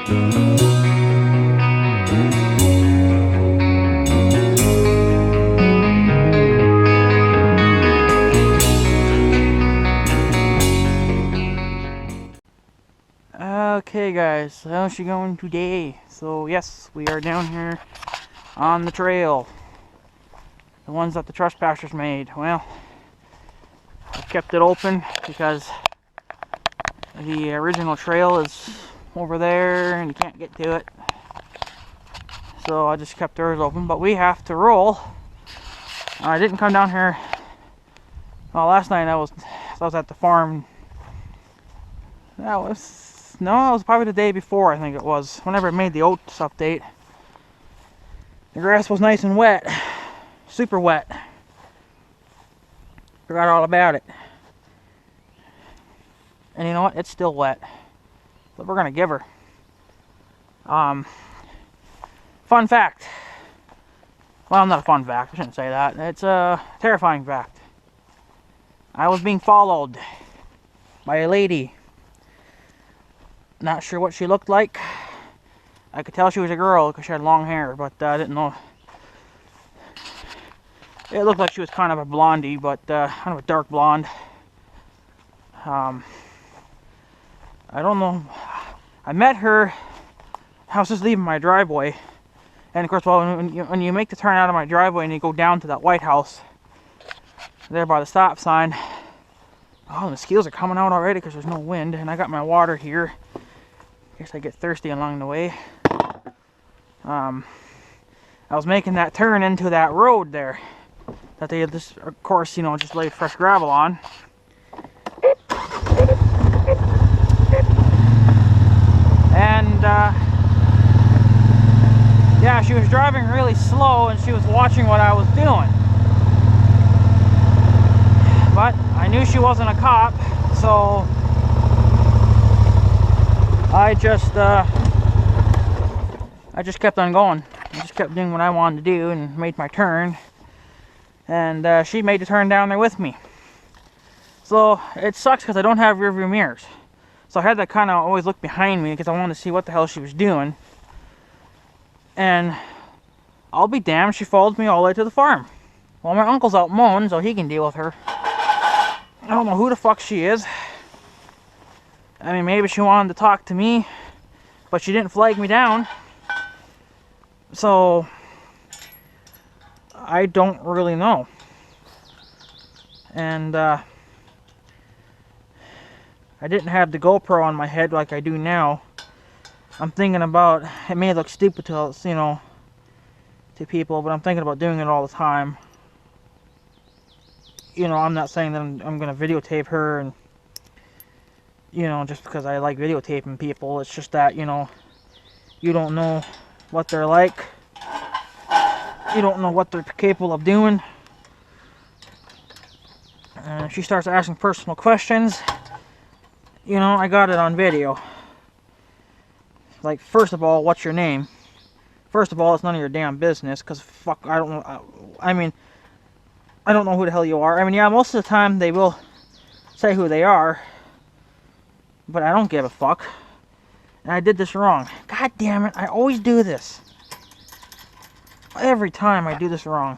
Okay guys, how's she going today? So yes, we are down here on the trail. The ones that the trespassers made. Well, I kept it open because the original trail is over there and you can't get to it. So I just kept ours open, but we have to roll. I didn't come down here. Well, last night I was at the farm. It was probably the day before, I think it was. Whenever I made the oats update. The grass was nice and wet. Super wet. Forgot all about it. And you know what? It's still wet. But we're gonna give her. Fun fact. Well, not a fun fact. I shouldn't say that. It's a terrifying fact. I was being followed by a lady. Not sure what she looked like. I could tell she was a girl because she had long hair, but I didn't know. It looked like she was kind of a blondie, but kind of a dark blonde. I don't know. I met her. I was just leaving my driveway, and of course, well, when you make the turn out of my driveway and you go down to that White House, there by the stop sign. Oh, the mosquitoes are coming out already because there's no wind, and I got my water here. Guess I get thirsty along the way. I was making that turn into that road there that they had this, of course, you know, just laid fresh gravel on. And yeah, she was driving really slow and she was watching what I was doing. But I knew she wasn't a cop, so I just kept on going. I just kept doing what I wanted to do and made my turn. And she made the turn down there with me. So it sucks because I don't have rear view mirrors. So I had to kind of always look behind me because I wanted to see what the hell she was doing. And I'll be damned, she followed me all the way to the farm. Well, my uncle's out mowing, so he can deal with her. I don't know who the fuck she is. I mean, maybe she wanted to talk to me, but she didn't flag me down. So I don't really know. And I didn't have the GoPro on my head like I do now. I'm thinking about, it may look stupid to, you know, to people, but I'm thinking about doing it all the time. You know, I'm not saying that I'm going to videotape her and, you know, just because I like videotaping people. It's just that, you know, you don't know what they're like. You don't know what they're capable of doing. And if she starts asking personal questions, you know, I got it on video. Like, first of all, what's your name? First of all, it's none of your damn business, because fuck, I don't know. I mean, I don't know who the hell you are. I mean, yeah, most of the time they will say who they are, but I don't give a fuck. And I did this wrong. God damn it, I always do this. Every time I do this wrong.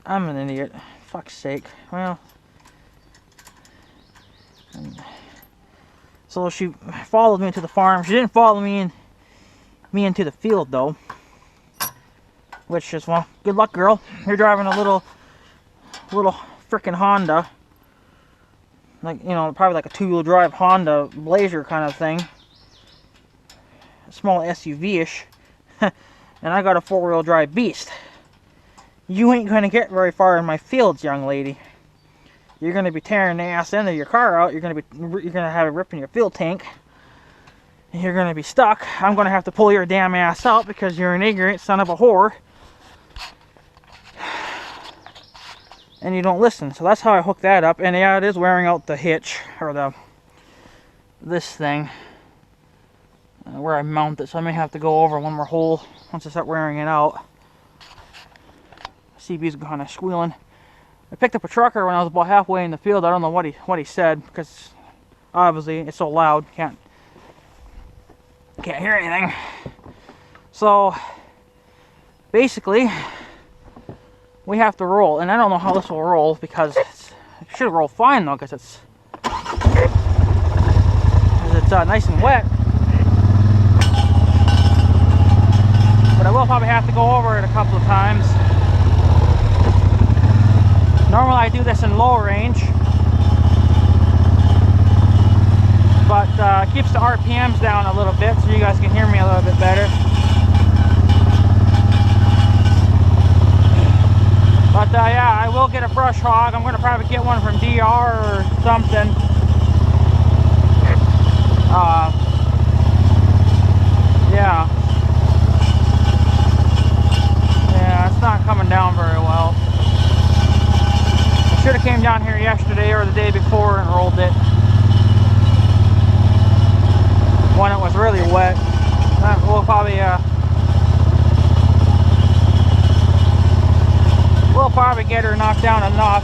I'm an idiot. Fuck's sake. Well. So she followed me to the farm. She didn't follow me into the field though. Which is, well, good luck, girl. You're driving a little frickin' Honda. Like, you know, probably like a two-wheel drive Honda Blazer kind of thing. A small SUV-ish. And I got a four-wheel drive Beast. You ain't gonna get very far in my fields, young lady. You're gonna be tearing the ass end of your car out. You're gonna have a rip in your fuel tank. And you're gonna be stuck. I'm gonna have to pull your damn ass out because you're an ignorant son of a whore. And you don't listen. So that's how I hooked that up. And yeah, it is wearing out the hitch or this thing where I mount it. So I may have to go over one more hole once I start wearing it out. CB's kind of squealing. I picked up a trucker when I was about halfway in the field. I don't know what he said because obviously it's so loud. Can't Can't hear anything. So basically, we have to roll, and I don't know how this will roll because it should roll fine though, because it's nice and wet. But I will probably have to go over it a couple of times. Normally I do this in low range, but keeps the RPMs down a little bit so you guys can hear me a little bit better. But yeah, I will get a brush hog. I'm going to probably get one from DR or something. Yeah. Yeah, it's not coming down very well. I should have came down here yesterday or the day before and rolled it when it was really wet. We'll probably get her knocked down enough.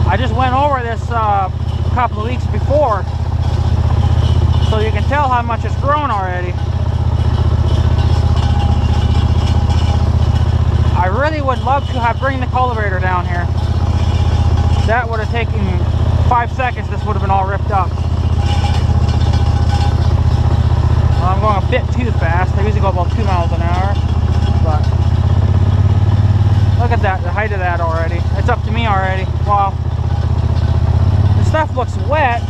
I just went over this a couple of weeks before, so you can tell how much it's grown already. I really would love to bring the cultivator down here. That would have taken 5 seconds. This would have been all ripped up. Well, I'm going a bit too fast. I usually go about 2 miles an hour, but look at that, the height of that already. It's up to me already. Wow. The stuff looks wet,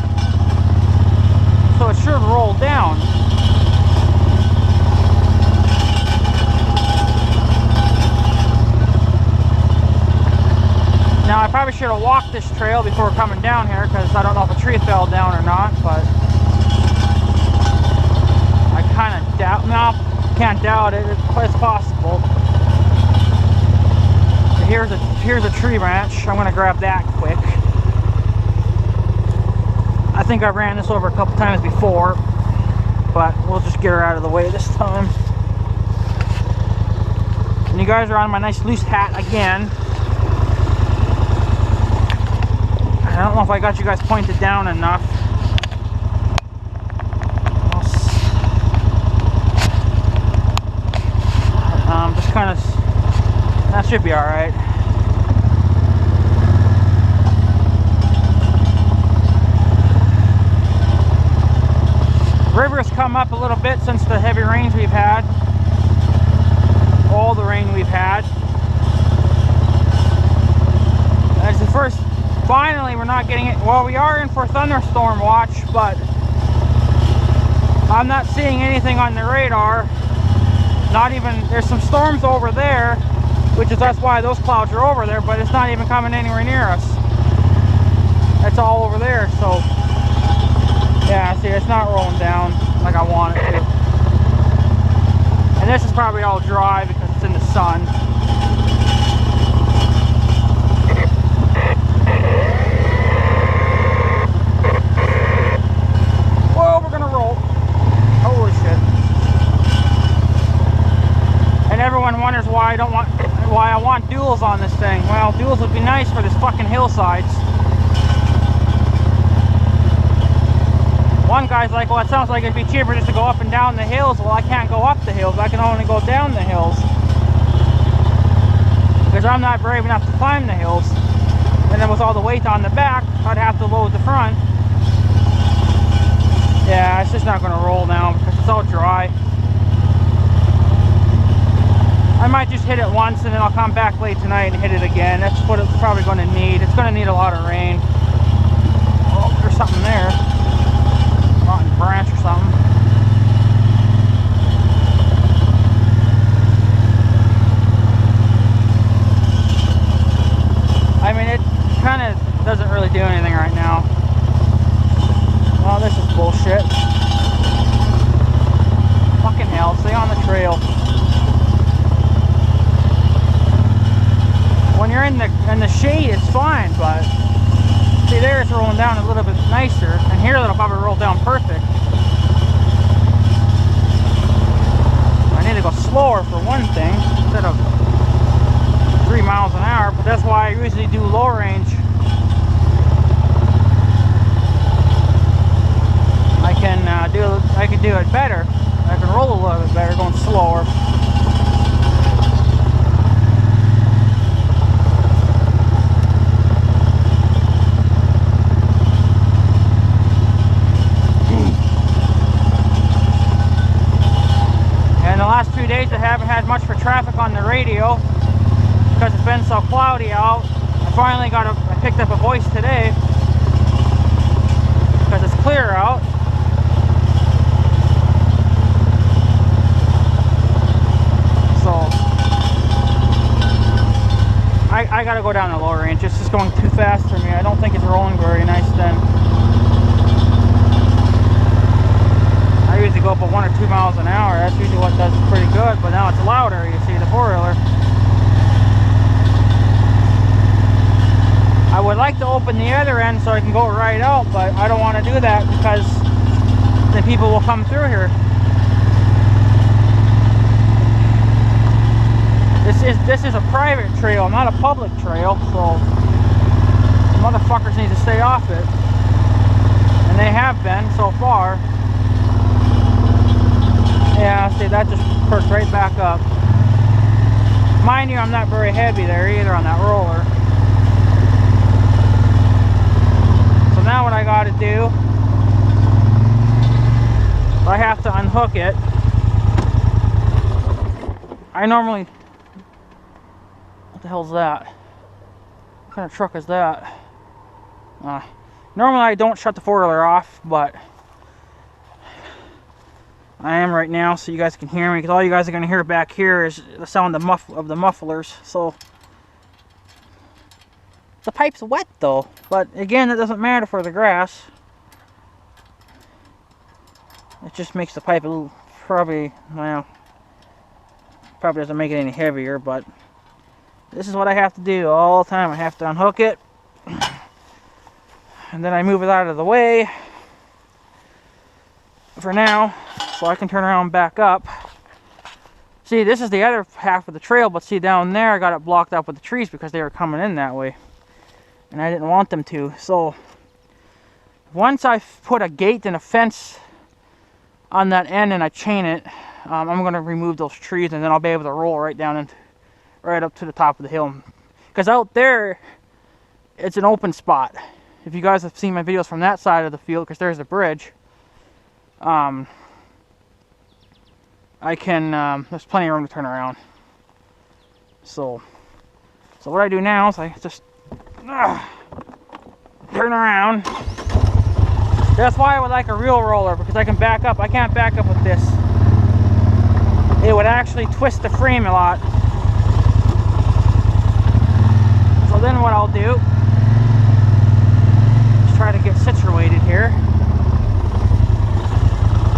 so it should roll down. Now I probably should have walked this trail before coming down here, because I don't know if a tree fell down or not, but I kind of doubt, no, can't doubt it, it's possible. Here's a tree branch. I'm going to grab that quick. I think I ran this over a couple times before, but we'll just get her out of the way this time. And you guys are on my nice loose hat again. I don't know if I got you guys pointed down enough. Just kind of, that should be all right. River's come up a little bit since the heavy rains we've had. All the rain we've had. That's the first, finally we're not getting it. Well, we are in for thunderstorm watch, but I'm not seeing anything on the radar. Not even, there's some storms over there, that's why those clouds are over there, but it's not even coming anywhere near us. It's all over there, so yeah, see, it's not rolling down like I want it to. And this is probably all dry because it's in the sun. Well, we're gonna roll. Holy shit. And everyone wonders why I want duals on this thing. Well, duals would be nice for this fucking hillsides. One guy's like, well, it sounds like it'd be cheaper just to go up and down the hills. Well, I can't go up the hills. I can only go down the hills, because I'm not brave enough to climb the hills. And then with all the weight on the back, I'd have to load the front. Yeah, it's just not going to roll now because it's all dry. I might just hit it once and then I'll come back late tonight and hit it again. That's what it's probably going to need. It's going to need a lot of rain. Oh, there's something there. Rotten branch or something. I mean, it kind of doesn't really do anything right now. Oh, this is bullshit. Fucking hell, stay on the trail. When you're in the shade, it's fine, but see, there it's rolling down a little bit nicer, and here it'll probably roll down perfect. I need to go slower for one thing, instead of 3 miles an hour, but that's why I usually do low range. I can I can do it better. I can roll a little bit better going slower. And the last 2 days I haven't had much for traffic on the radio because it's been so cloudy out. I picked up a voice today because it's clear out. So I gotta go down the lower range. It's just going too fast for me. I don't think it's rolling very nice then. I usually go up at 1 or 2 miles an hour. That's usually what does pretty good, but now it's louder. You see the four-wheeler. I would like to open the other end so I can go right out, but I don't want to do that because then people will come through here. This is a private trail, not a public trail, so motherfuckers need to stay off it. And they have been so far. Yeah, see, that just perked right back up. Mind you, I'm not very heavy there either on that roller. So now what I got to do, I have to unhook it. I normally... What the hell's that? What kind of truck is that? Normally I don't shut the four-wheeler off, but I am right now so you guys can hear me, because all you guys are going to hear back here is the sound of the mufflers. So the pipe's wet though, but again, it doesn't matter for the grass. It just makes the pipe a little, probably doesn't make it any heavier, but this is what I have to do all the time. I have to unhook it, and then I move it out of the way for now, so I can turn around and back up. See, this is the other half of the trail, but see down there I got it blocked up with the trees because they were coming in that way, and I didn't want them to. So once I put a gate and a fence on that end and I chain it, I'm going to remove those trees, and then I'll be able to roll right down and right up to the top of the hill. Because out there, it's an open spot. If you guys have seen my videos from that side of the field, because there's a bridge, I can, there's plenty of room to turn around. So what I do now is I just turn around. That's why I would like a real roller, because I can back up. I can't back up with this. It would actually twist the frame a lot. So then what I'll do is try to get situated here.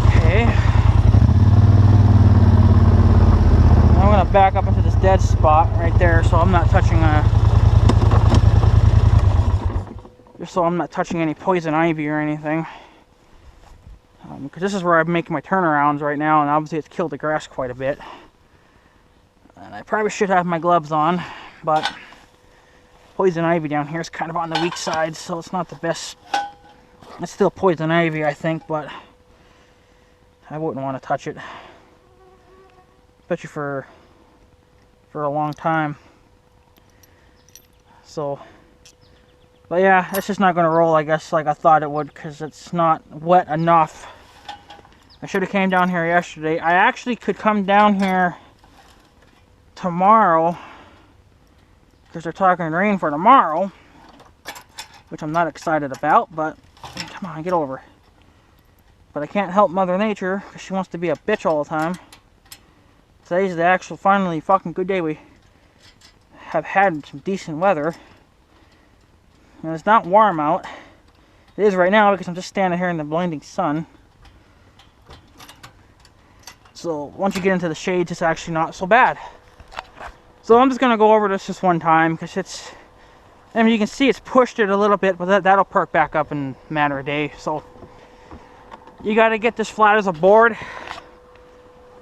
Okay. I'm going to back up into this dead spot right there, so I'm not touching just so I'm not touching any poison ivy or anything. Because this is where I'm making my turnarounds right now, and obviously it's killed the grass quite a bit. And I probably should have my gloves on, but poison ivy down here is kind of on the weak side, so it's not the best. It's still poison ivy, I think, but I wouldn't want to touch it. Especially for a long time. So, but yeah, it's just not going to roll, I guess, like I thought it would, because it's not wet enough. I should have came down here yesterday. I actually could come down here tomorrow, because they're talking rain for tomorrow, which I'm not excited about, but come on, get over it. But I can't help Mother Nature, because she wants to be a bitch all the time. Today's the actual finally fucking good day. We have had some decent weather. And it's not warm out. It is right now because I'm just standing here in the blinding sun. So once you get into the shades, it's actually not so bad. So I'm just going to go over this just one time, because it's, I mean, you can see it's pushed it a little bit, but that'll perk back up in a matter of a day. So you got to get this flat as a board.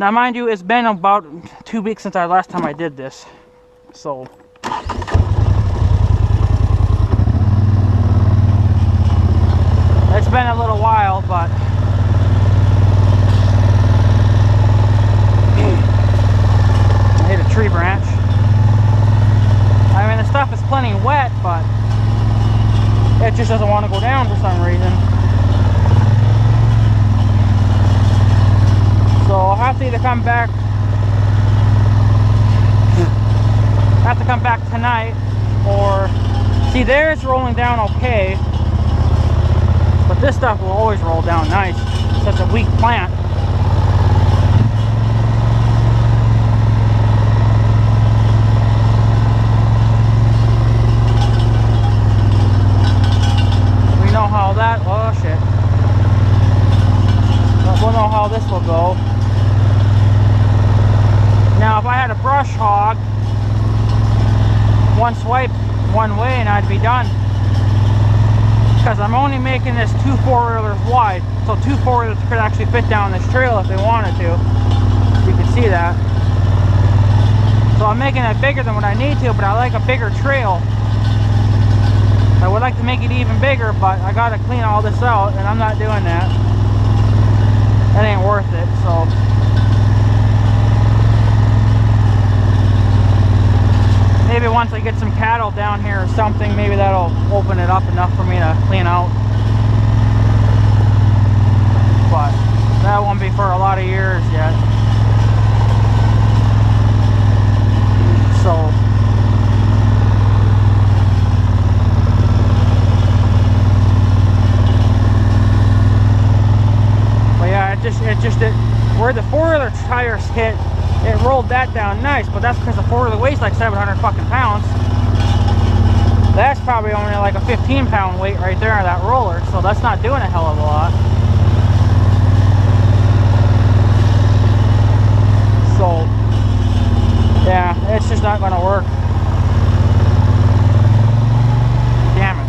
Now mind you, it's been about 2 weeks since last time I did this. So it's been a little while, but plenty wet, but it just doesn't want to go down for some reason. So I'll have to either come back tonight, or see, there's rolling down okay, but this stuff will always roll down nice. It's such a weak plant. We know how that, oh shit. We'll know how this will go. Now if I had a brush hog, one swipe one way and I'd be done, because I'm only making this 2 4-wheelers wide, so 2 4-wheelers could actually fit down this trail if they wanted to. You can see that. So I'm making it bigger than what I need to, but I like a bigger trail. I would like to make it even bigger, but I gotta clean all this out, and I'm not doing that. That ain't worth it. So maybe once I get some cattle down here or something, maybe that'll open it up enough for me to clean out. But that won't be for a lot of years yet. So but yeah, where the 4-wheeler tires hit, it rolled that down nice, but that's because the 4-wheeler weighs like 700 fucking pounds. That's probably only like a 15-pound weight right there on that roller, so that's not doing a hell of a lot. So yeah, it's just not gonna work. Damn it.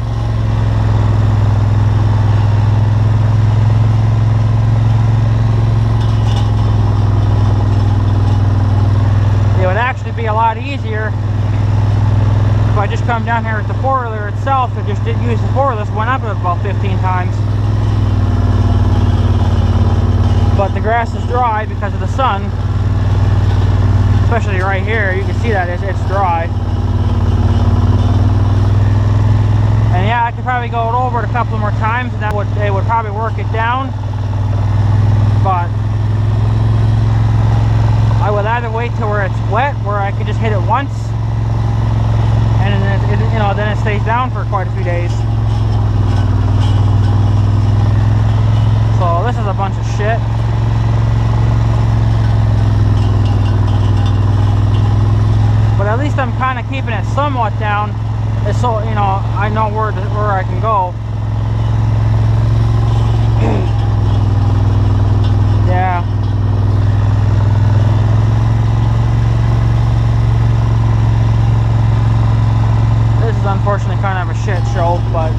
It would actually be a lot easier if I just come down here with the 4-wheeler itself and just didn't use the 4-wheeler. This went up about 15 times. But the grass is dry because of the sun. Especially right here, you can see that it's dry. And yeah, I could probably go over it a couple more times and it would probably work it down. But I would either wait till where it's wet, where I could just hit it once, and then it stays down for quite a few days. So this is a bunch of shit. But at least I'm kind of keeping it somewhat down, so I know where I can go. Yeah. This is unfortunately kind of a shit show, but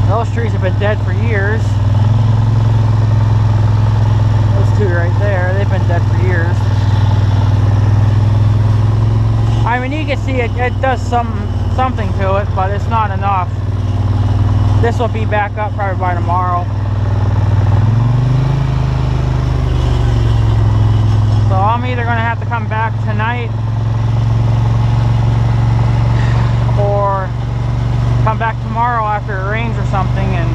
those trees have been dead for years. Those two right there, they've been dead for years. I mean, you can see it does something to it, but it's not enough. This will be back up probably by tomorrow. So I'm either going to have to come back tonight or come back tomorrow after it rains or something, and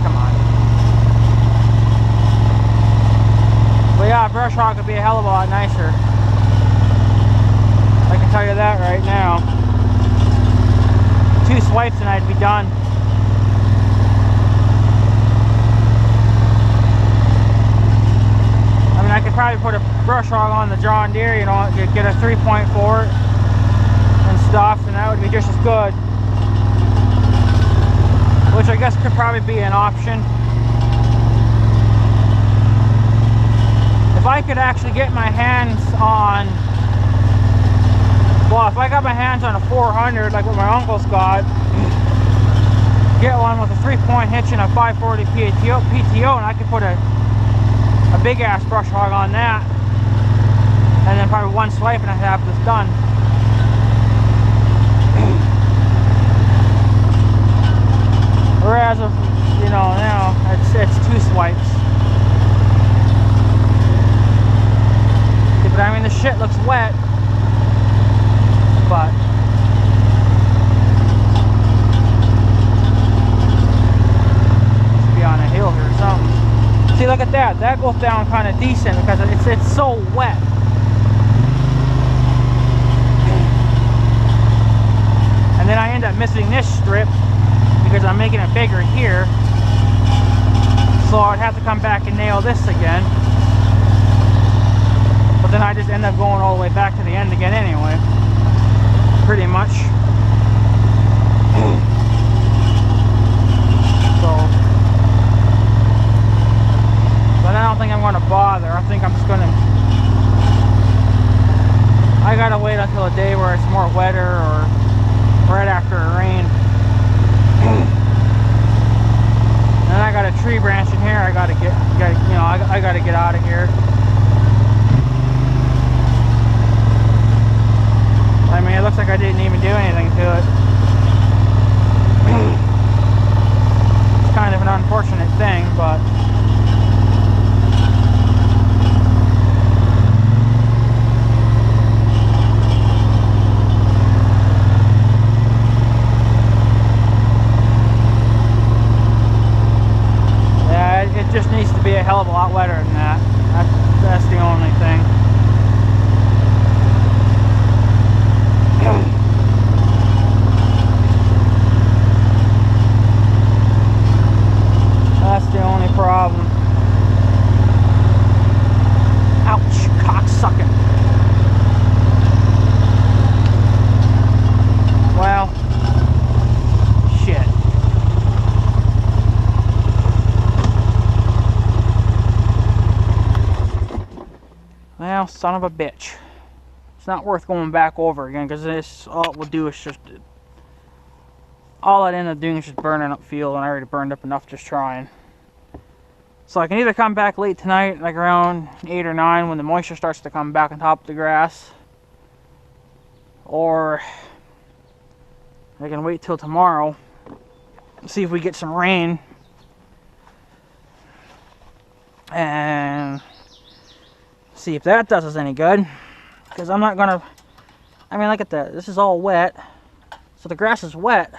come on. But yeah, a brush hog would be a hell of a lot nicer. I can tell you that right now. 2 swipes and I'd be done. I mean, I could probably put a brush hog on the John Deere, get a 3.4 and stuff, and that would be just as good. Which I guess could probably be an option. If I could actually get my hands on, well, if I got my hands on a 400 like what my uncle's got, get one with a 3-point hitch and a 540 PTO, and I could put a big ass brush hog on that, and then probably one swipe and I'd have this done. look at that. That goes down kind of decent because it's so wet. And then I end up missing this strip because I'm making it bigger here. So I'd have to come back and nail this again. But then I just end up going all the way back to the end again anyway. Pretty much. So, but I don't think I'm going to bother. I think I'm just going to, I got to wait until a day where it's more wetter or right after a rain. And I got a tree branch in here. I got to get you know, I got to get out of here. I mean, it looks like I didn't even do anything to it. It's kind of an unfortunate thing, but yeah, it just needs to be a hell of a lot wetter than that. That's the only thing. That's the only problem. Ouch, cocksucking. Well, shit. Well, son of a bitch. It's not worth going back over again because this, all it will do is just, all it ended up doing is just burning up field, and I already burned up enough just trying. So I can either come back late tonight, like around 8 or 9 when the moisture starts to come back on top of the grass, or I can wait till tomorrow, see if we get some rain, and see if that does us any good. Because I'm not gonna, I mean, look at that, this is all wet, so the grass is wet.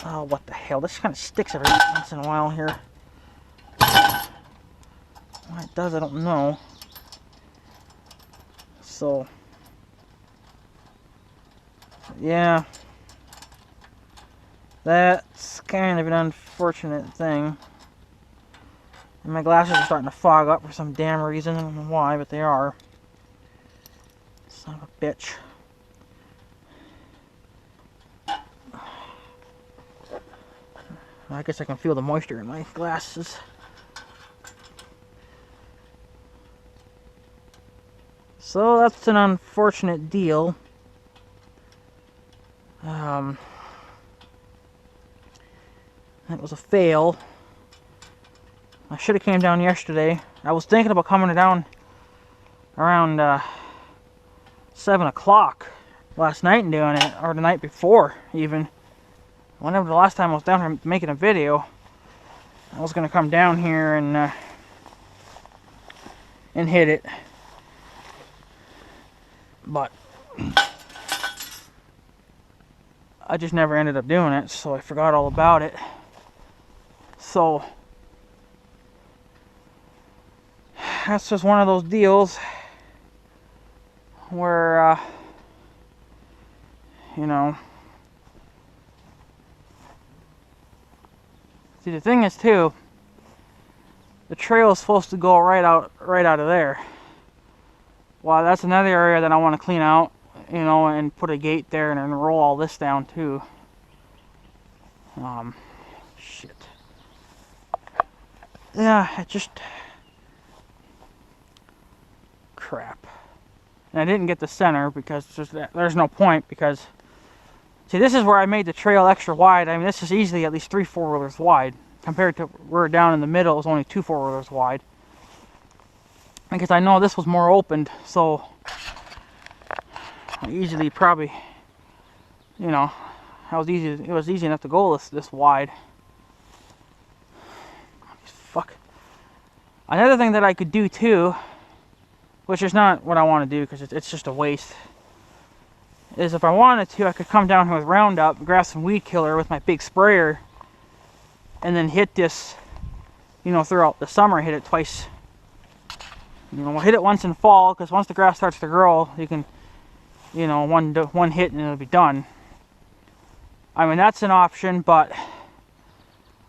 Oh, what the hell, this kind of sticks every once in a while here. Why it does, I don't know. So, yeah, that's kind of an unfortunate thing. And my glasses are starting to fog up for some damn reason. I don't know why, but they are. Son of a bitch. I guess I can feel the moisture in my glasses. So that's an unfortunate deal. That was a fail. I should have came down yesterday. I was thinking about coming down around 7 o'clock last night and doing it, or the night before even. Whenever the last time I was down here making a video, I was going to come down here and hit it. But I just never ended up doing it, so I forgot all about it. So that's just one of those deals where, you know. See, the thing is too, the trail is supposed to go right out of there. Well, that's another area that I want to clean out, you know, and put a gate there and then roll all this down too. Shit. Yeah, it just, crap. And I didn't get the center because there's no point, because see, this is where I made the trail extra wide. I mean, this is easily at least 3 4-wheelers wide. Compared to where down in the middle, it was only 2 4-wheelers wide. Because I know this was more opened, so I easily probably, you know, it was easy enough to go this wide. Fuck. Another thing that I could do too, which is not what I want to do because it's just a waste, is if I wanted to, I could come down here with Roundup, grab some weed killer with my big sprayer, and then hit this you know, throughout the summer, hit it twice. You know, we'll hit it once in fall, because once the grass starts to grow, you can, you know, one hit and it'll be done. I mean, that's an option, but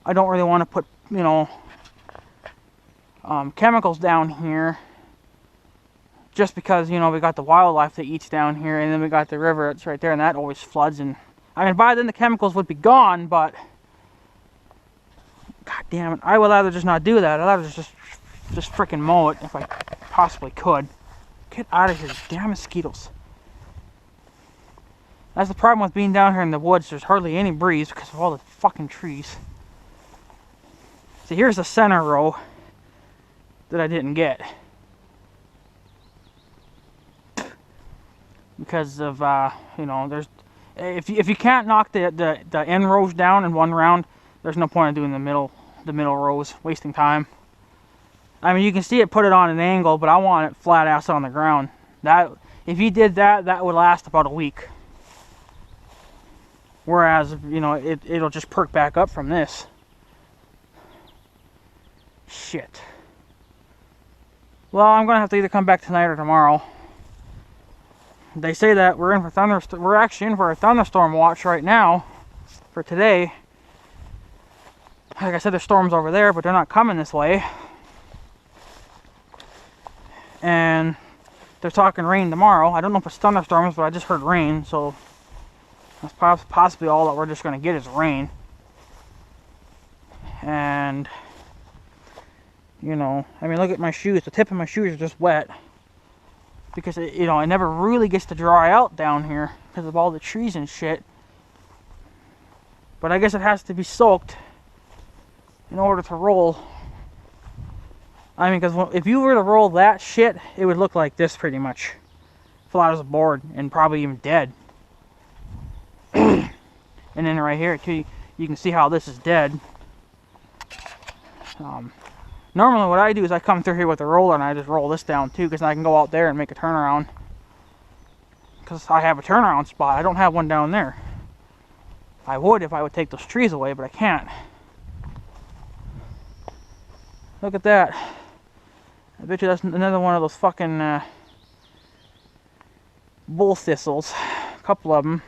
I don't really want to put, you know, chemicals down here, just because, you know, we got the wildlife that eats down here, and then we got the river that's right there, and that always floods. And I mean, by then the chemicals would be gone, but god damn it, I would rather just not do that. I'd rather just freaking mow it if I possibly could. Get out of here, damn mosquitoes. That's the problem with being down here in the woods. There's hardly any breeze because of all the fucking trees. See, here's the center row that I didn't get. Because of, you know, there's... If you can't knock the end rows down in one round, there's no point in doing the middle rows, wasting time. I mean, you can see it put it on an angle, but I want it flat ass on the ground. That, if you did that, that would last about a week. Whereas, you know, it'll just perk back up from this. Shit. Well, I'm gonna have to either come back tonight or tomorrow. They say that we're actually in for a thunderstorm watch right now for today. Like I said, there's storms over there, but they're not coming this way. And they're talking rain tomorrow. I don't know if it's thunderstorms, but I just heard rain, so that's possibly all that we're just going to get is rain. And, you know, I mean, look at my shoes. The tip of my shoes are just wet. Because, you know, it never really gets to dry out down here because of all the trees and shit. But I guess it has to be soaked in order to roll. I mean, because if you were to roll that shit, it would look like this pretty much. Flat as a board and probably even dead. And then right here, too, you can see how this is dead. Normally what I do is I come through here with a roller and I just roll this down too, because I can go out there and make a turnaround. Because I have a turnaround spot. I don't have one down there. I would if I would take those trees away, but I can't. Look at that. I bet you that's another one of those fucking bull thistles. A couple of them.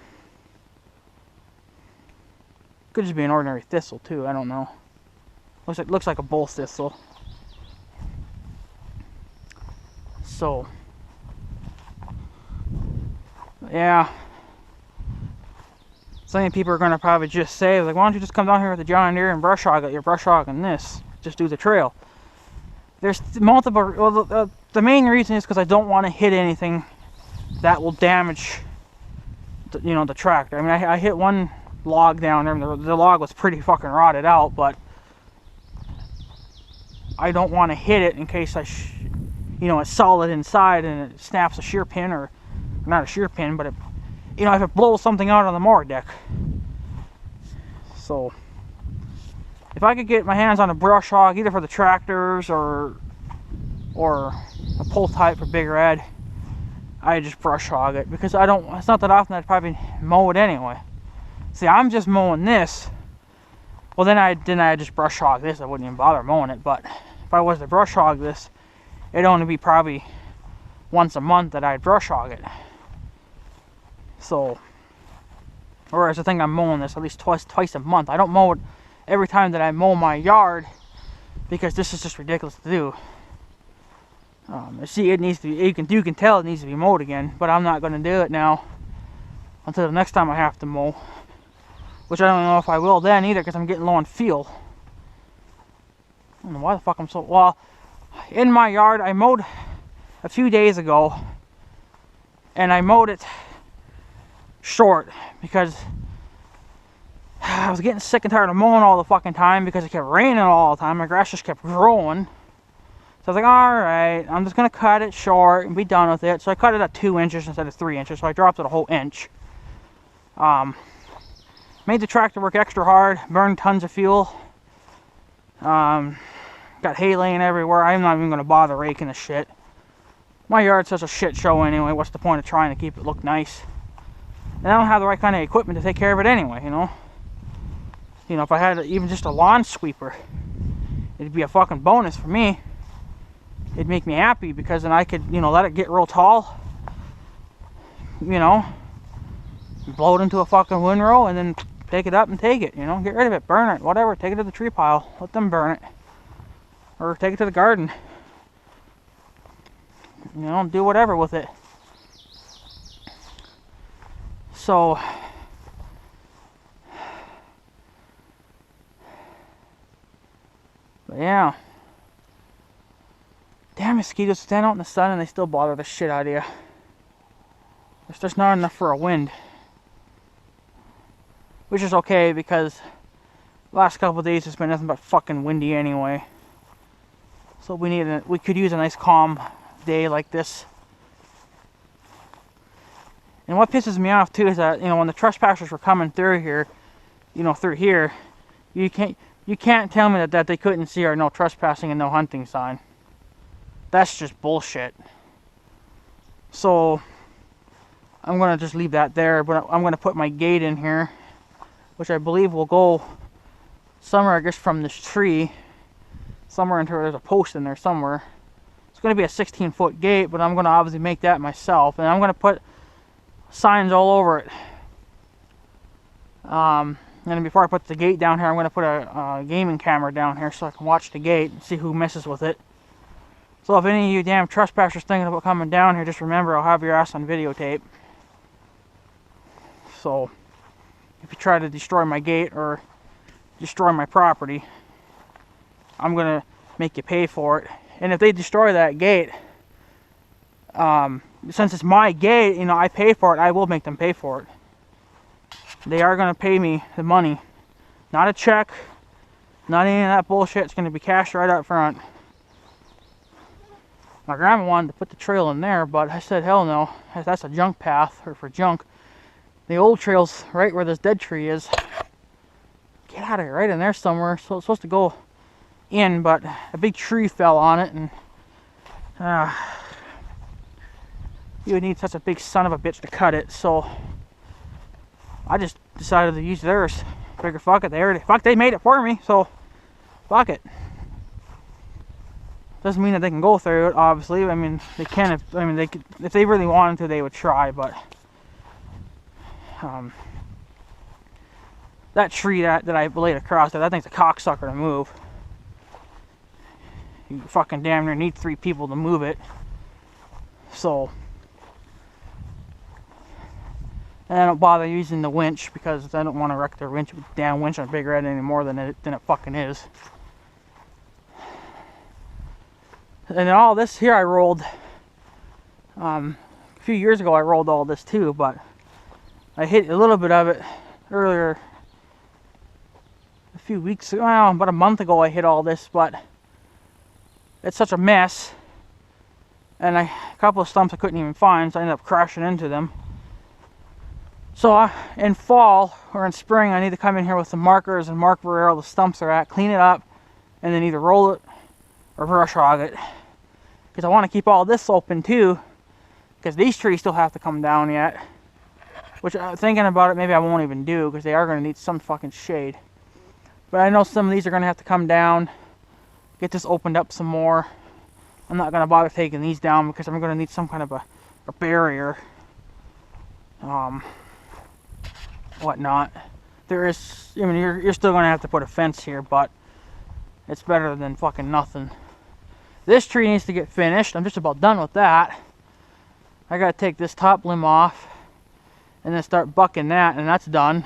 Could just be an ordinary thistle too, I don't know. Looks like a bull thistle. So, yeah. So many people are going to probably just say, like, why don't you just come down here with the John Deere and brush hog it? You're brush hogging this. Just do the trail. There's multiple, well, the main reason is because I don't want to hit anything that will damage, you know, the tractor. I mean, I hit one log down there, and the log was pretty fucking rotted out, but I don't want to hit it in case you know, it's solid inside and it snaps a shear pin, or not a shear pin, but it, you know, if it blows something out on the mower deck. So if I could get my hands on a brush hog, either for the tractors or a pull type for Big Red, I just brush hog it, because it's not that often I'd probably mow it anyway. See, I'm just mowing this. Well, then I just brush hog this. I wouldn't even bother mowing it. But if I was to brush hog this, it'd only be probably once a month that I'd brush hog it. So, whereas I think I'm mowing this at least twice a month. I don't mow it every time that I mow my yard, because this is just ridiculous to do. See, it needs to be. You can tell it needs to be mowed again, but I'm not going to do it now until the next time I have to mow. Which I don't know if I will then either, because I'm getting low on fuel. I don't know why the fuck I'm so... Well, in my yard, I mowed a few days ago. And I mowed it short, because I was getting sick and tired of mowing all the fucking time, because it kept raining all the time. My grass just kept growing. So I was like, alright, I'm just going to cut it short and be done with it. So I cut it at 2 inches instead of 3 inches. So I dropped it a whole inch. Made the tractor work extra hard, burned tons of fuel. Got hay laying everywhere. I'm not even going to bother raking the shit. My yard's such a shit show anyway. What's the point of trying to keep it look nice? And I don't have the right kind of equipment to take care of it anyway, you know? You know, if I had even just a lawn sweeper, it'd be a fucking bonus for me. It'd make me happy because then I could, you know, let it get real tall, you know, blow it into a fucking windrow and then pick it up and take it, you know, get rid of it, burn it, whatever, take it to the tree pile, let them burn it, or take it to the garden, you know, do whatever with it. So but yeah, damn mosquitoes stand out in the sun and they still bother the shit out of you. There's just not enough for a wind, which is okay because the last couple of days it's been nothing but fucking windy anyway. So we could use a nice calm day like this. And what pisses me off too is that, you know, when the trespassers were coming through here, you know, through here, you can't tell me that they couldn't see our no trespassing and no hunting sign. That's just bullshit. So I'm gonna just leave that there, but I'm gonna put my gate in here, which I believe will go somewhere, I guess, from this tree, somewhere into, there's a post in there somewhere. It's gonna be a 16-foot gate, but I'm gonna obviously make that myself, and I'm gonna put signs all over it. And before I put the gate down here, I'm going to put a gaming camera down here so I can watch the gate and see who messes with it. So if any of you damn trespassers thinking about coming down here, just remember I'll have your ass on videotape. So if you try to destroy my gate or destroy my property, I'm going to make you pay for it. And if they destroy that gate, since it's my gate, you know, I pay for it, I will make them pay for it. They are going to pay me the money. Not a check, not any of that bullshit. It's going to be cash right up front. My grandma wanted to put the trail in there, but I said, hell no. That's a junk path, or for junk. The old trail's right where this dead tree is. Get out of here, right in there somewhere. So it's supposed to go in, but a big tree fell on it, and you would need such a big son of a bitch to cut it, so I just decided to use theirs. Figure, fuck it, they made it for me, so fuck it. Doesn't mean that they can go through it, obviously. I mean, they can if they really wanted to, they would try, but that tree that I laid across there, that thing's a cocksucker to move. You fucking damn near need 3 people to move it. So, and I don't bother using the winch because I don't want to wreck the damn winch on Big Red any more than it fucking is. And all this here I rolled, a few years ago I rolled all this too, but I hit a little bit of it earlier, a few weeks ago, well, about a month ago I hit all this, but it's such a mess, and a couple of stumps I couldn't even find, so I ended up crashing into them. So in fall or in spring I need to come in here with some markers and mark where all the stumps are at, clean it up, and then either roll it or brush hog it, because I want to keep all this open too, because these trees still have to come down yet, which I'm thinking about it, maybe I won't even do, because they are going to need some fucking shade. But I know some of these are going to have to come down, get this opened up some more. I'm not going to bother taking these down because I'm going to need some kind of a barrier, whatnot. There is, I mean, you're still going to have to put a fence here, but it's better than fucking nothing. This tree needs to get finished. I'm just about done with that. I gotta take this top limb off and then start bucking that, and that's done.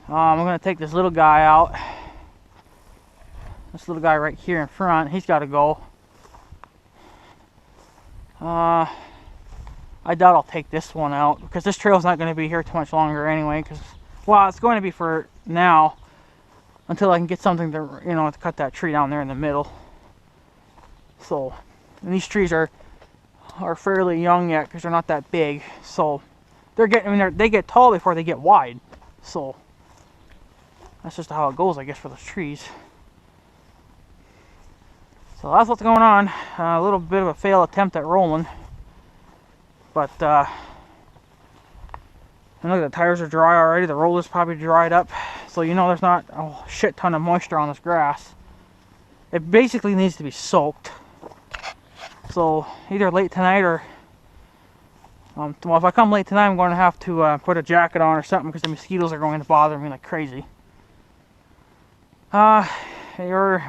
I'm gonna take this little guy out. This little guy right here in front, he's gotta go. I doubt I'll take this one out because this trail's not going to be here too much longer anyway, because, well, it's going to be for now until I can get something to, you know, to cut that tree down there in the middle. So, and these trees are fairly young yet because they're not that big, so they're getting, I mean, they get tall before they get wide, so that's just how it goes, I guess, for those trees. So that's what's going on. A little bit of a failed attempt at rolling, but and look, the tires are dry already. The roller's probably dried up, so you know there's not a shit ton of moisture on this grass. it basically needs to be soaked. So either late tonight or well, if I come late tonight, I'm going to have to put a jacket on or something because the mosquitoes are going to bother me like crazy. Or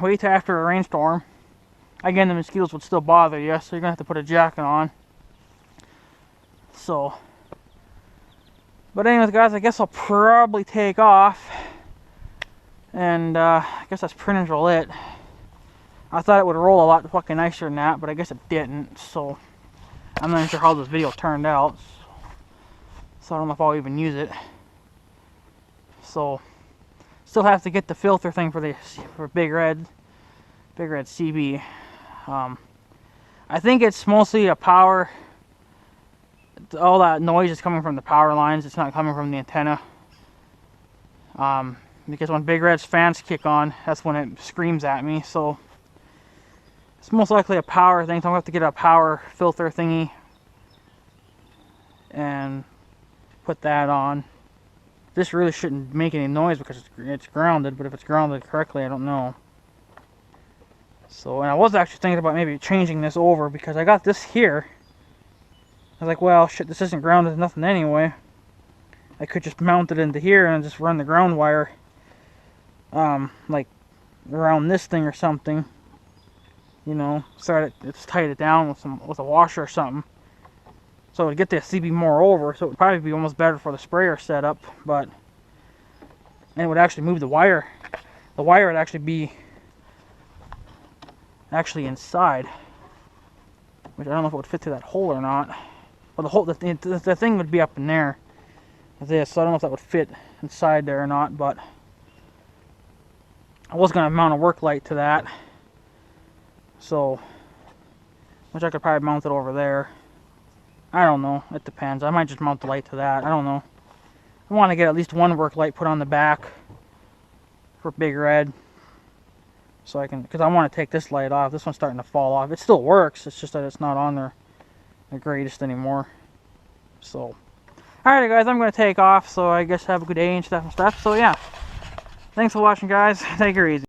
wait till after a rainstorm. Again, the mosquitoes would still bother you, so you're gonna have to put a jacket on. So, but anyways, guys, I guess I'll probably take off, and I guess that's pretty much it. I thought it would roll a lot fucking nicer than that, but I guess it didn't. So I'm not even sure how this video turned out. So I don't know if I'll even use it. So still have to get the filter thing for Big Red CB. I think it's mostly a power. All that noise is coming from the power lines. It's not coming from the antenna. Because when Big Red's fans kick on, that's when it screams at me. So it's most likely a power thing. So I'm gonna have to get a power filter thingy and put that on. This really shouldn't make any noise because it's grounded. But if it's grounded correctly, I don't know. So, and I was actually thinking about maybe changing this over because I got this here. I was like, well, shit, this isn't grounded to nothing anyway. I could just mount it into here and just run the ground wire, like around this thing or something. You know, let's tighten it down with a washer or something. So it would get the CB more over. So it would probably be almost better for the sprayer setup, and it would actually move the wire. The wire would actually be inside, which I don't know if it would fit through that hole or not. Well, the thing would be up in there, so I don't know if that would fit inside there or not. But I was gonna mount a work light to that, so which I could probably mount it over there. I don't know. It depends. I might just mount the light to that. I don't know. I want to get at least one work light put on the back for Big Red. So I can, because I want to take this light off. This one's starting to fall off. It still works. It's just that it's not on there the greatest anymore. So, alright guys, I'm going to take off. So I guess have a good day and stuff. So yeah, thanks for watching, guys. Take it easy.